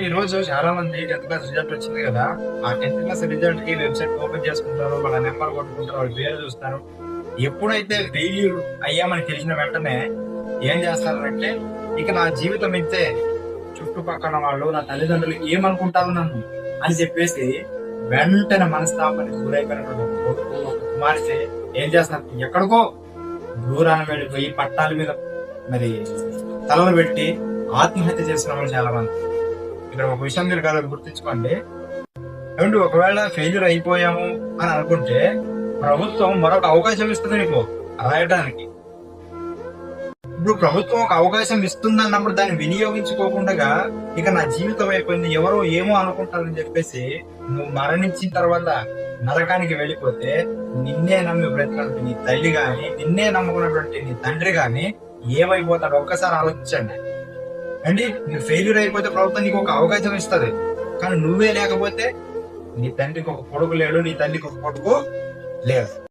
ఈ రోజు చాలా మంది 10th క్లాస్ రిజల్ట్ వచ్చింది కదా. ఆ 10th క్లాస్ రిజల్ట్ కి వెబ్సైట్ ఓపెన్ చేసుకుంటారు, వాళ్ళ నెంబర్ కొట్టుకుంటారు, వాళ్ళ పేరు చూస్తారు. ఎప్పుడైతే ఫెయిల్యూర్ అయ్యామని తెలిసిన వెంటనే ఏం చేస్తారంటే, ఇక నా జీవితం ఇంతే, చుట్టుపక్కల వాళ్ళు నా తల్లిదండ్రులు ఏమనుకుంటారు నన్ను అని చెప్పేసి వెంటనే మనస్తాపానికి గురైపోయినటువంటి ఒక కొడుకు, ఒక కుమార్తె ఏం చేస్తారు, ఎక్కడికో దూరాన్ని వెళ్ళిపోయి పట్టాల మీద మరి తలలు పెట్టి ఆత్మహత్య చేసిన వాళ్ళు చాలా మంది. ఇక్కడ ఒక విషయం మీరు కదా గుర్తించుకోండి. ఏమంటే ఒకవేళ ఫెయిల్యూర్ అయిపోయాము అని అనుకుంటే ప్రభుత్వం మరొక అవకాశం ఇస్తుంది నీకు రాయడానికి. ఇప్పుడు ప్రభుత్వం ఒక అవకాశం ఇస్తుందన్నప్పుడు దాన్ని వినియోగించుకోకుండా ఇక నా జీవితం అయిపోయింది, ఎవరో ఏమో అనుకుంటారని చెప్పేసి నువ్వు మరణించిన తర్వాత నరకానికి వెళ్ళిపోతే నిన్నే నమ్మి బ్రతికినటువంటి నీ తల్లి గాని, నిన్నే నమ్ముకున్నటువంటి నీ తండ్రి గాని ఏమైపోతాడు ఒక్కసారి ఆలోచించండి అండి. నువ్వు ఫెయిల్యూర్ అయిపోతే ప్రభుత్వం నీకు ఒక అవకాశం ఇస్తుంది, కానీ నువ్వే లేకపోతే నీ తండ్రికి ఒక కొడుకు లేడు, నీ తల్లికి ఒక కొడుకు లేడు.